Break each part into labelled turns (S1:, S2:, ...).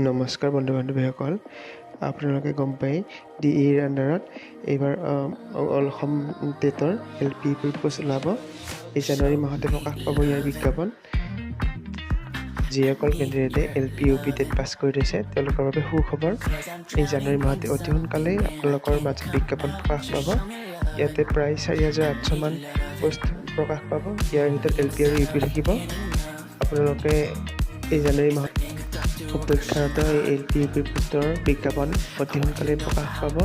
S1: নমস্কাৰ বন্ধু বান্ধৱীসকল, আপোনালোকে গম পাই ডিইৰ আণ্ডাৰত এইবাৰ অসম টেটৰ LP পোষ্ট ওলাব। এই জানুৱাৰী মাহতে প্ৰকাশ পাব ইয়াৰ বিজ্ঞাপন। যিসকল কেণ্ডিডেটে LP UP টেট পাছ কৰি থৈছে তেওঁলোকৰ বাবে সুখবৰ। এই জানুৱাৰী মাহতে অতি সোনকালেই আপোনালোকৰ মাজত বিজ্ঞাপন প্ৰকাশ পাব। ইয়াতে প্ৰায় 4,800 মান পোষ্ট প্ৰকাশ পাব। ইয়াৰ ভিতৰত LP আৰু UP থাকিব। আপোনালোকে এই জানুৱাৰী মাহত অপেক্ষাৰত LP UP পোষ্টৰ বিজ্ঞাপন অতি সোনকালে প্ৰকাশ পাব।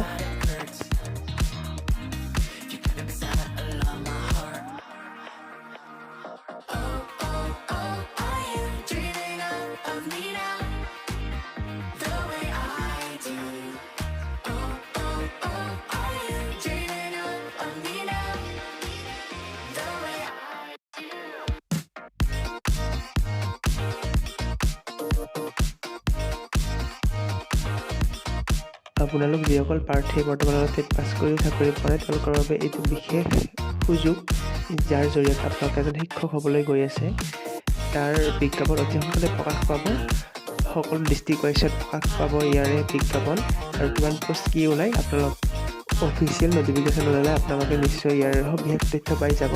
S1: আপোনালোক যিসকল প্ৰাৰ্থীয়ে বৰ্তমানত টেট পাছ কৰি চাকৰি পোৱা নাই তেওঁলোকৰ বাবে এইটো বিশেষ সুযোগ, যাৰ জৰিয়তে আপোনালোকে এজন শিক্ষক হ'বলৈ গৈ আছে। তাৰ বিজ্ঞাপন অতি সোনকালে প্ৰকাশ পাব। সকলো ডিষ্ট্ৰিক্ট ৱাইজত প্ৰকাশ পাব ইয়াৰে বিজ্ঞাপন, আৰু কিমান পোষ্ট কি ওলায় আপোনালোক অফিচিয়েল নটিফিকেশ্যন ওলালে আপোনালোকে নিশ্চয় ইয়াৰ সবিশেষ তথ্য পাই যাব।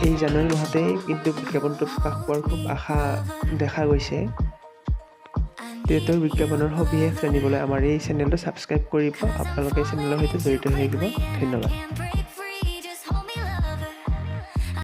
S1: এই জানুৱাৰী মাহতেই কিন্তু বিজ্ঞাপনটো প্ৰকাশ পোৱাৰ খুব আশা দেখা গৈছে। টেটৰ বিজ্ঞাপনৰ সবিশেষ জানিবলৈ আমাৰ এই চেনেলটো ছাবস্ক্ৰাইব কৰিব। আপোনালোকে এই চেনেলৰ সৈতে জড়িত হৈ থাকিব। ধন্যবাদ।